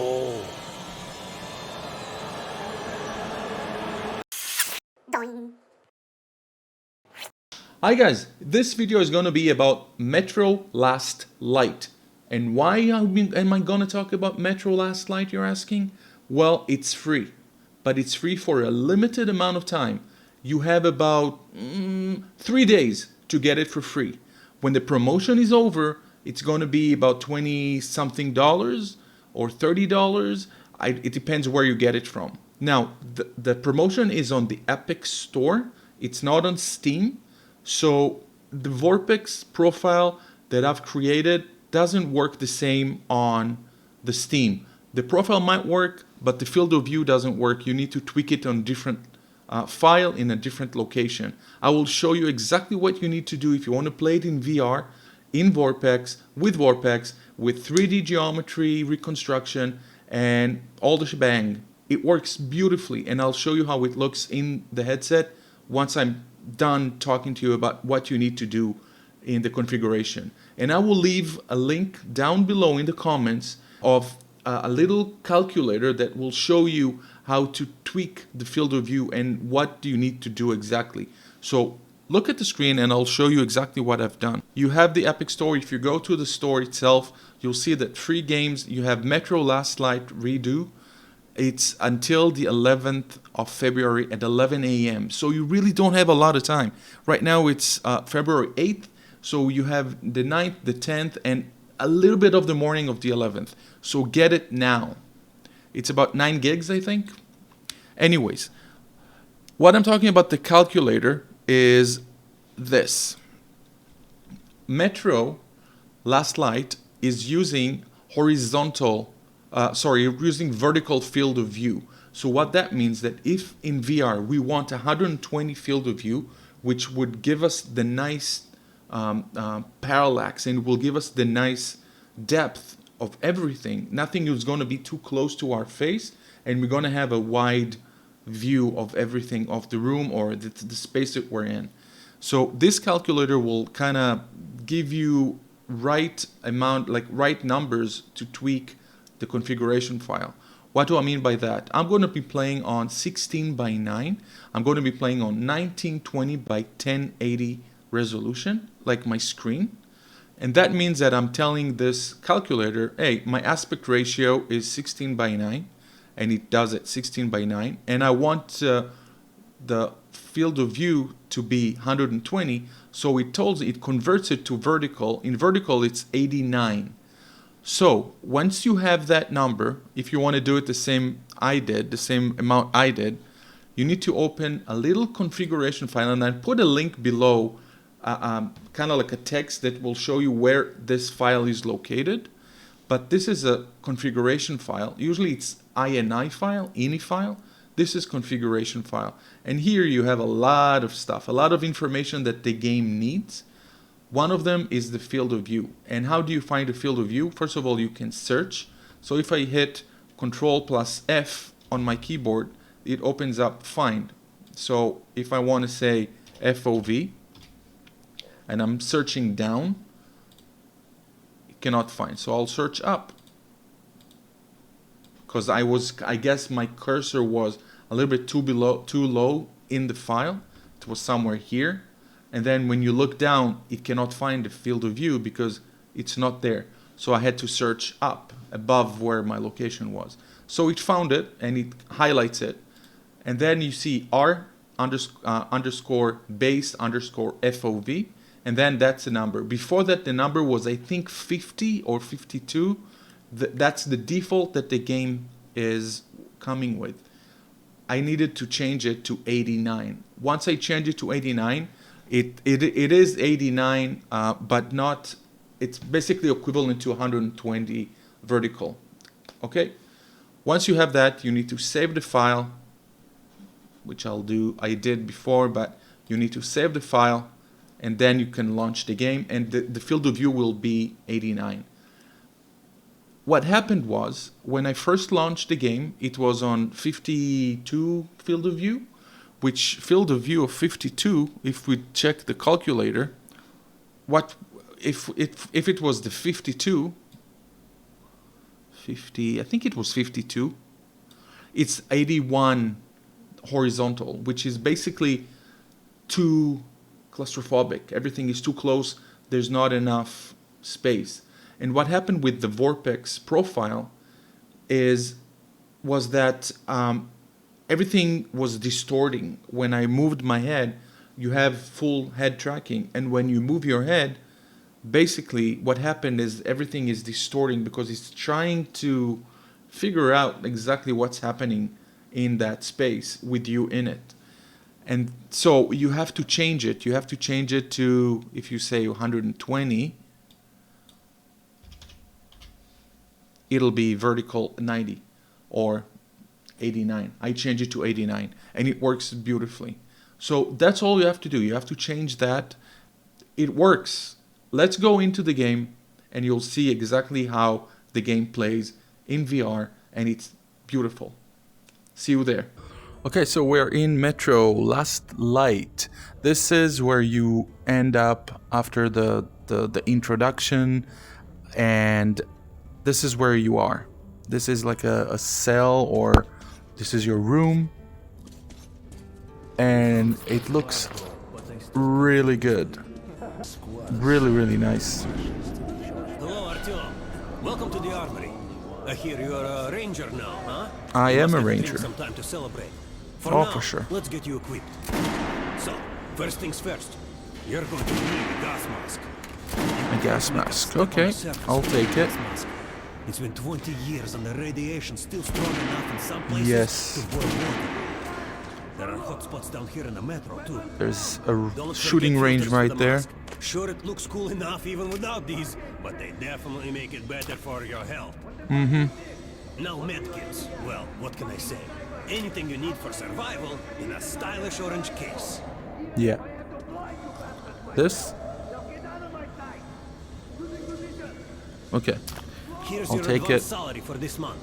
Oh. Hi guys, this video is going to be about Metro Last Light. And why am I going to talk about Metro Last Light, you're asking? Well, it's free, but it's free for a limited amount of time. You have about 3 days to get it for free. When the promotion is over, it's going to be about 20 something dollars or $30. It depends where you get it from. Now, the promotion is on the Epic Store. It's not on Steam. So the vorpX profile that I've created doesn't work the same on the Steam. The profile might work, but the field of view doesn't work. You need to tweak it on different file in a different location. I will show you exactly what you need to do if you want to play it in VR, in vorpX, with 3D geometry, reconstruction, and all the shebang. It works beautifully, and I'll show you how it looks in the headset once I'm done talking to you about what you need to do in the configuration. And I will leave a link down below in the comments of a little calculator that will show you how to tweak the field of view and what do you need to do exactly. So look at the screen and I'll show you exactly what I've done. You have the Epic Store. If you go to the store itself, you'll see that 3 games. You have Metro Last Light Redux. It's until the 11th of February at 11 a.m. So you really don't have a lot of time. Right now it's February 8th. So you have the 9th, the 10th, and a little bit of the morning of the 11th. So get it now. It's about 9 gigs, I think. Anyways, what I'm talking about the calculator is this. Metro Last Light is using using vertical field of view. So what that means that if in VR we want 120 field of view, which would give us the nice parallax and will give us the nice depth of everything, nothing is going to be too close to our face, and we're going to have a wide view of everything of the room or the space that we're in. So this calculator will kind of give you right numbers to tweak the configuration file. What do I mean by that? I'm going to be playing on 16 by 9. I'm going to be playing on 1920 by 1080 resolution, like my screen. And that means that I'm telling this calculator, hey, my aspect ratio is 16 by 9, and it does it 16 by 9. And I want the field of view to be 120, so it converts it to vertical. In vertical, it's 89. So once you have that number, if you want to do it the same amount I did, you need to open a little configuration file, and I put a link below, kind of like a text that will show you where this file is located. But this is a configuration file. Usually it's ini file. This is configuration file. And here you have a lot of stuff, a lot of information that the game needs. One of them is the field of view. And how do you find the field of view? First of all, you can search. So if I hit Control plus F on my keyboard, it opens up Find. So if I want to say FOV, and I'm searching down, it cannot find. So I'll search up. Because I guess my cursor was a little bit too low in the file. It was somewhere here. And then when you look down, it cannot find the field of view because it's not there. So I had to search up above where my location was. So it found it and it highlights it. And then you see R_base_FOV. And then that's the number. Before that, the number was, I think, 50 or 52. That's the default that the game is coming with. I needed to change it to 89. Once I change it to 89, it is 89, but not, it's basically equivalent to 120 vertical. Okay? Once you have that, you need to save the file, which I did before, but you need to save the file, and then you can launch the game, and the field of view will be 89. What happened was, when I first launched the game, it was on 52 field of view, which field of view of 52, if we check the calculator, if it was the 52, 50, I think it was 52. It's 81 horizontal, which is basically too claustrophobic. Everything is too close. There's not enough space. And what happened with the vorpX profile was that everything was distorting. When I moved my head, you have full head tracking, and when you move your head, basically what happened is everything is distorting because it's trying to figure out exactly what's happening in that space with you in it. And so you have to change it. You have to change it to, if you say 120, it'll be vertical 90 or 89. I change it to 89 and it works beautifully. So that's all you have to do. You have to change that. It works. Let's go into the game and you'll see exactly how the game plays in VR, and it's beautiful. See you there. Okay, so we're in Metro Last Light. This is where you end up after the introduction, and this is where you are. This is like a cell, or this is your room, and it looks really good. Really, really nice. Hello, Artyom. Welcome to the armory. I hear you're a ranger now, huh? I am a Must have ranger. Some time to celebrate. Oh, Now, for sure. Let's get you equipped. So, first things first. You're going to need a gas mask. A gas mask. Okay, I'll take it. It's been 20 years and the radiation's still strong enough in some places Yes. to boil water. There are hot spots down here in the metro too. There's a Don't shooting forget range filters for right the there. mask. Sure, it looks cool enough even without these, but they definitely make it better for your health. Now medkits. Well, what can I say? Anything you need for survival in a stylish orange case. Yeah. This? Okay. Here's I'll your take advance it. salary for this month.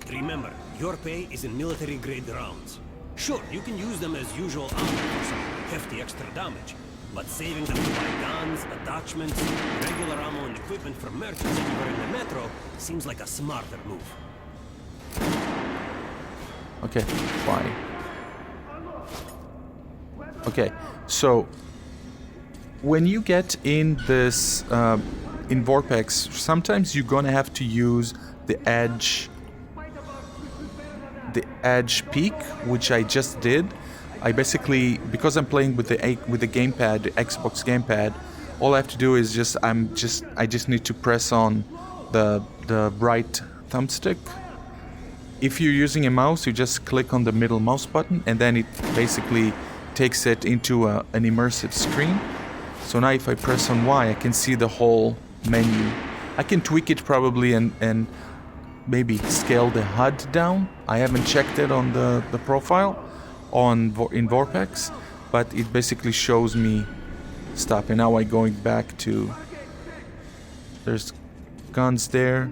Remember, your pay is in military-grade rounds. Sure, you can use them as usual ammo for some hefty extra damage, but saving them to buy guns, attachments, regular ammo and equipment from merchants anywhere in the metro seems like a smarter move. Okay, fine. Okay, so when you get in this in vorpX, sometimes you're gonna have to use the edge peak, which I just did. I basically, because I'm playing with the gamepad, the Xbox gamepad, all I have to do is I just need to press on the right thumbstick. If you're using a mouse, you just click on the middle mouse button, and then it basically takes it into an immersive screen. So now if I press on Y, I can see the whole menu. I can tweak it probably and maybe scale the HUD down. I haven't checked it on the profile in vorpX, but it basically shows me stuff. And now I'm going back to, there's guns there.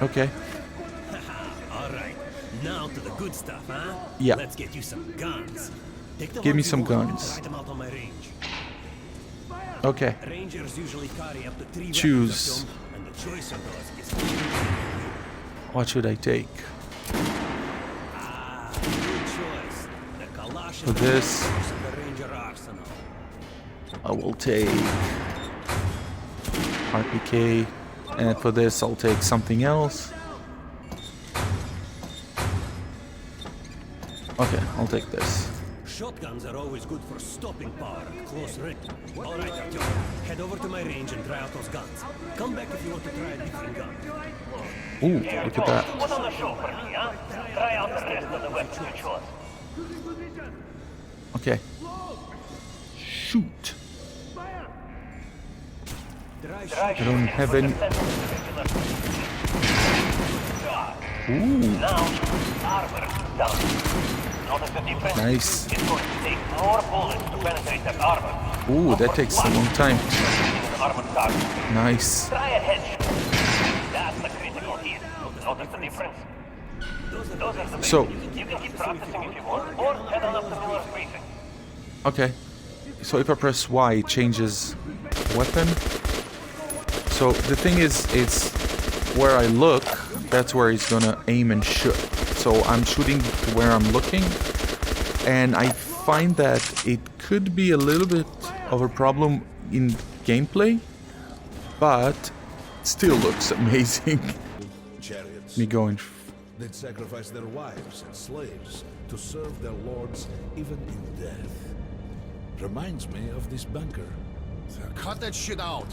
Okay. Alright, now to the good stuff, huh? Yeah. Let's get you some guns. Take the Give me ones you some want, guns. try them out on my range. Okay. Rangers usually carry up to 3 Choose. weapons of them, and the choice of those is What should I take? good choice. The Kalash For is the this, force of the Ranger arsenal. I will take RPK, and for this I'll take something else. Okay, I'll take this. Shotguns are always good for stopping power at close range. Alright, Artyom, head over to my range and try out those guns. Come back if you want to try a different gun. Ooh, look at that. Put on the show for me, huh? Try out the rest of the weapons you chose. Okay. Shoot. I don't have any. Ooh, Now, armor done. Notice the difference? nice. It's going to take more bullets to penetrate that armor. Ooh, that takes a long time. Armor target. Nice. Try a headshot. That's the critical hit. Notice the difference? Those are the basics. So, You can keep practicing if you want, or head on up to Miller's briefing. okay. So if I press Y, it changes weapon. So So the thing is, it's where I look, that's where he's gonna aim and shoot. So I'm shooting to where I'm looking, and I find that it could be a little bit of a problem in gameplay, but still looks amazing. Chariots. Me going. They'd sacrifice their wives and slaves to serve their lords even in death. Reminds me of this bunker. Cut that shit out!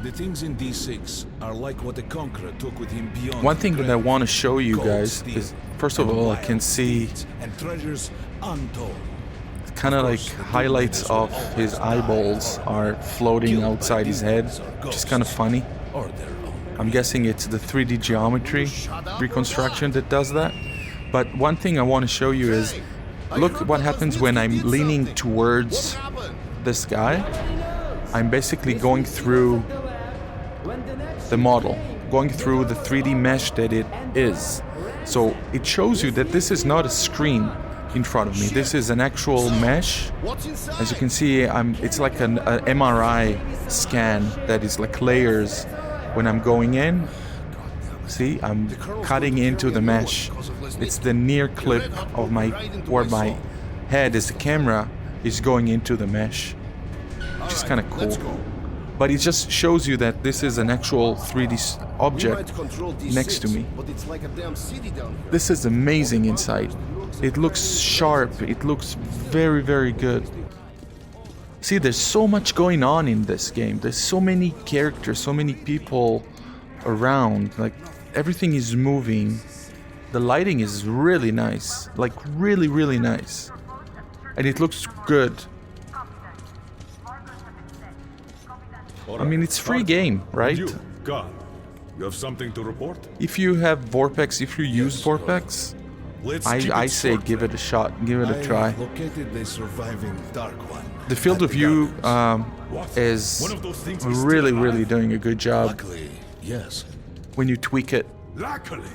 The things in D6 are like what the Conqueror took with him beyond. One thing the that I grave. want to show you Gold, guys steel, is, first of and all, I wild can see deeds and treasures untold. kind of like highlights of his eyeballs are floating outside his head, which is kind of funny. Or their own. I'm guessing it's the 3D geometry reconstruction that does that. But one thing I want to show you is, look what happens when I'm leaning towards this guy. I'm basically going through the model, going through the 3D mesh that it is. So it shows you that this is not a screen in front of me. This is an actual mesh. As you can see, it's like an MRI scan that is like layers. When I'm going in, see, I'm cutting into the mesh. It's the near clip of where my head as the camera is going into the mesh, which is kind of cool. But it just shows you that this is an actual 3D object next to me. This is amazing inside. It looks sharp. It looks very, very good. See, there's so much going on in this game. There's so many characters, so many people around. Like, everything is moving. The lighting is really nice. Like, really, really nice. And it looks good. I mean, it's free game, right? You, God, you have something to report? If you have vorpX, if you use vorpX, Let's keep I it say short, give it a shot, give it a I try. located the surviving Dark One. The field at of the view gardens. is One of those things is really, still really alive? doing a good job Luckily, yes. when you tweak it. Luckily.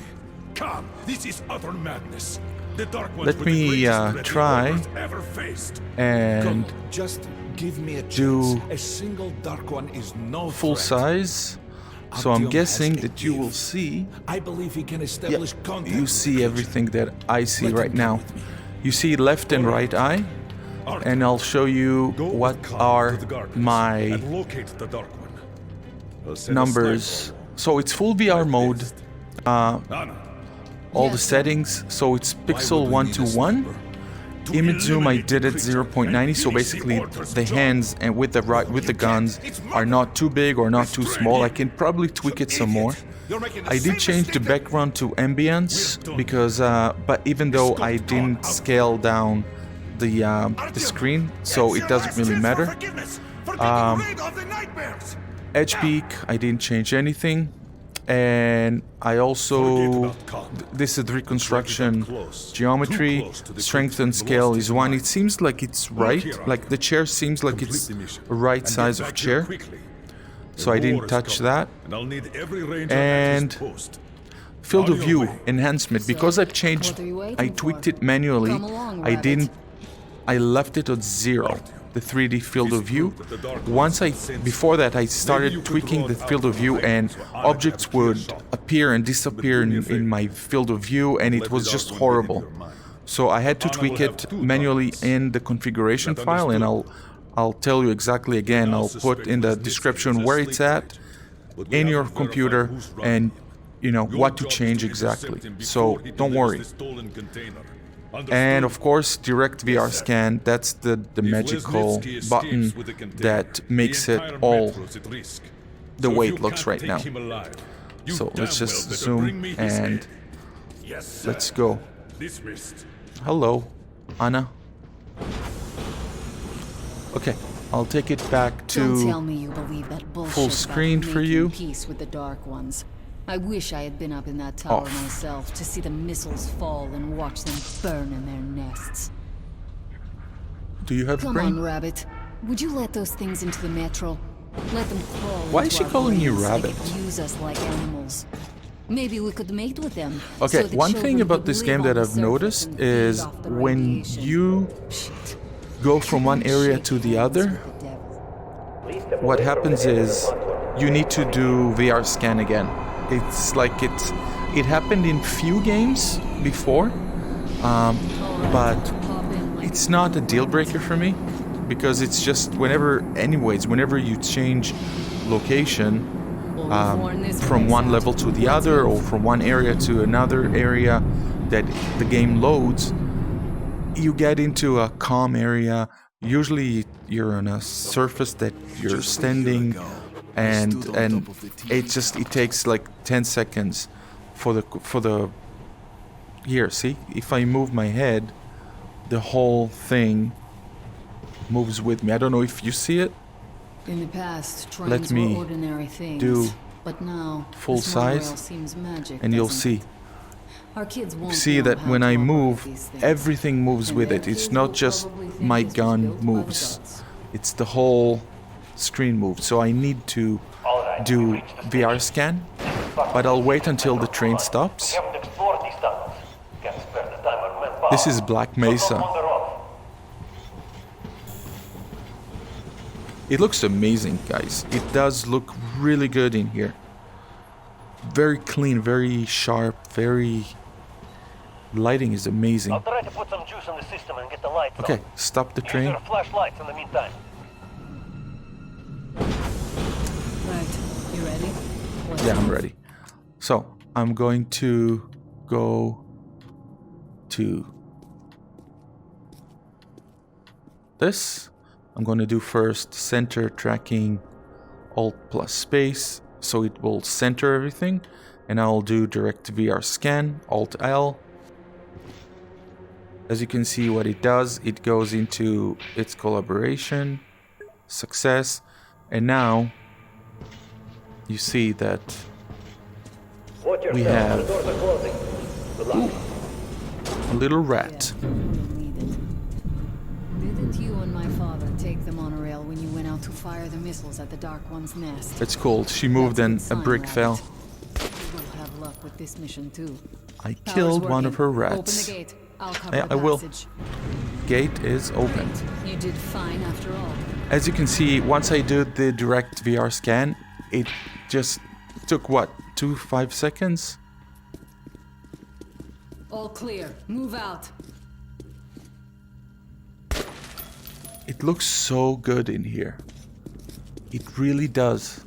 Come, this is utter madness. The Dark Ones Let were the me, greatest threat try the world ever faced. And Come, just give me a do chance. A single Dark One is no full threat. size. So I'm Artyom guessing has a that you will gift. see. I believe he can Yeah, establish contact you with see the everything that I see Let right him come now. with me. You see left and right eye, and I'll show you Go what with Khan are to the gardens my and locate the Dark One. I'll send a numbers. sniper. So it's full VR mode, Anna, all the settings. So it's pixel 1 to 1. Image zoom I did at 0.90, so basically the hands and with the guns are not too big or not too small. I can probably tweak it some more. I did change the background to ambience because, but even though I didn't scale down the screen, so it doesn't really matter. Edge peak, I didn't change anything. And I also, this is the reconstruction geometry, strength and scale is 1. It seems like it's right, like the chair seems like it's the right size of chair, so I didn't touch that. And field of view enhancement, because I've changed, I tweaked it manually, I left it at 0. The 3D field of view. Before that I started tweaking the field of view and objects would appear and disappear in my field of view, and it was just horrible. So I had to tweak it manually in the configuration file, and I'll tell you exactly again. I'll put in the description where it's at in your computer and you know what to change exactly. So don't worry. And of course, direct VR scan, that's the magical button that makes it all the way it looks right now. So let's just zoom and let's go. Hello, Anna. Okay, I'll take it back Don't tell to me you believe that bullshit full about screen for making you. Peace with the Dark Ones. I wish I had been up in that tower Off. myself to see the missiles fall and watch them burn in their nests. Do you have a Come brain? on, Rabbit. Would you let those things into the metro? Let them crawl Why into is she our calling you brains so they Rabbit? could use us like animals. Maybe we could mate with them. Okay, so the one thing children about could this live game on that the I've surface noticed and feed is off the when radiation. you Shit. go from one area to the other, what happens is you need to do VR scan again. It's like it happened in few games before, but it's not a deal breaker for me because it's just whenever you change location from one level to the other or from one area to another area that the game loads, you get into a calm area. Usually you're on a surface that you're standing, and it takes like 10 seconds for the here, see, if I move my head, the whole thing moves with me. I don't know if you see it. In the past, trains Let me were ordinary things, do but now full this monorail size, seems magic, and you'll doesn't see. it? Our kids won't See know that how when to I operate move, these things. everything moves And with their it. It's kids not will just probably think my this was gun built by moves. adults. It's the whole screen moves. So I need to do VR scan, but I'll wait until the train stops. We haven't explored these tunnels. Can't spare the time or manpower. This is Black So don't Mesa. wander off. It looks amazing, guys. It does look really good in here. Very clean, very sharp, very... Lighting is amazing. I'll try to put some juice in the system and get the lights Okay, on. stop the Use train. your flashlights in the meantime. Right, you ready? What? Yeah, I'm ready. So, I'm going to go to this. I'm going to do first center tracking Alt plus space, so it will center everything. And I'll do direct VR scan, Alt L. As you can see what it does, it goes into its collaboration, success, and now you see that Watch we yourself. have The doors are closing. Good luck. a little rat. We'll need it. Didn't you and my father take the monorail when you went out to fire the missiles at the Dark One's nest? It's cold. She moved That's and good a sign, brick Rabbit. fell. We'll have luck with this mission too. I Power's killed one of working. her Open rats. the gate. I'll cover Yeah, the I will. passage. Gate is open. You did fine after all. As you can see, once I did the direct VR scan, it just took what, 5 seconds? All clear. Move out. It looks so good in here. It really does.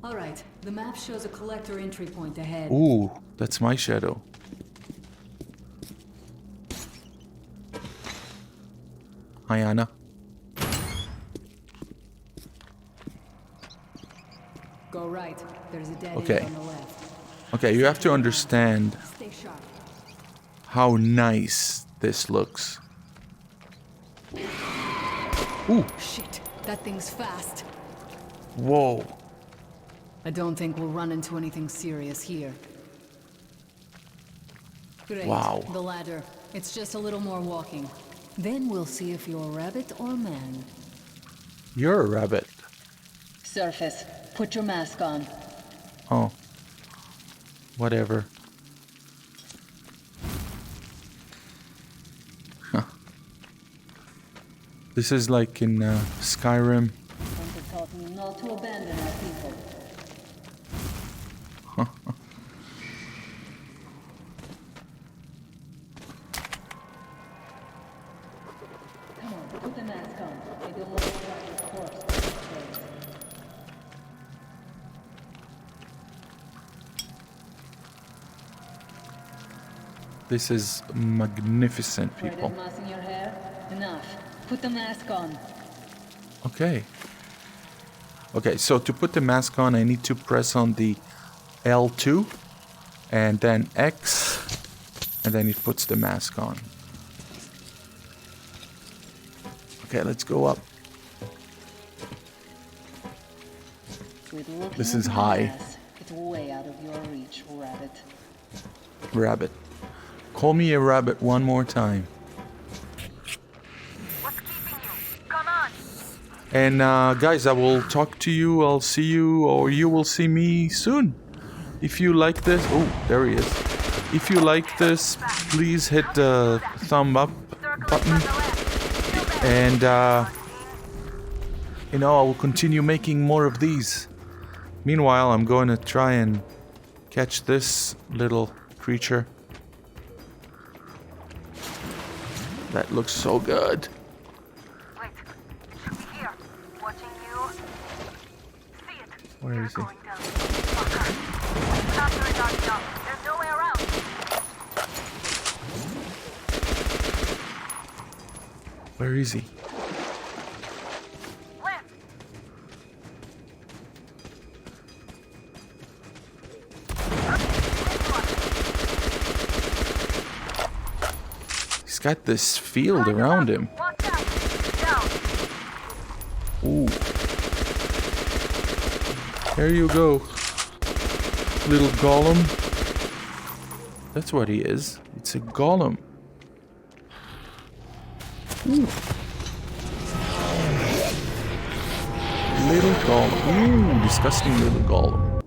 All right. The map shows a collector entry point ahead. Ooh, that's my shadow. Hi, Anna. Go right. There's a dead Okay. end on the left. Okay, you have to understand Stay sharp. how nice this looks. Ooh, Shit. That thing's fast. whoa. I don't think we'll run into anything serious here. Great. Wow. The ladder. It's just a little more walking. Then we'll see if you're rabbit or man. You're a rabbit. Surface. Put your mask on. Oh. Whatever. Huh. This is like in Skyrim. Hunter taught me not to abandon our people. Come on, put the mask on. I don't want to track your corpse. This is magnificent, Red people. moss in your hair? Enough. Put the mask on. Okay. Okay, so to put the mask on, I need to press on the L2 and then X, and then it puts the mask on. Okay, let's go up. This is high. It's way out of your reach, rabbit. Rabbit. Call me a rabbit one more time. What's keeping you? Come on! And guys, I will talk to you. I'll see you, or you will see me soon. If you like this, oh, there he is. If you like this, please hit the thumb up button. And you know, I will continue making more of these. Meanwhile, I'm going to try and catch this little creature. That looks so good. Wait, it should be here. Watching you. See it. Where You're is he? going down. Fucker. Stop the Redaux now. There's no way around. Where is he? Left. He's got this field around him. Watch out. Down. Ooh. There you go. Little golem. That's what he is. It's a golem. Ooh. Little golem. Ooh, disgusting little golem.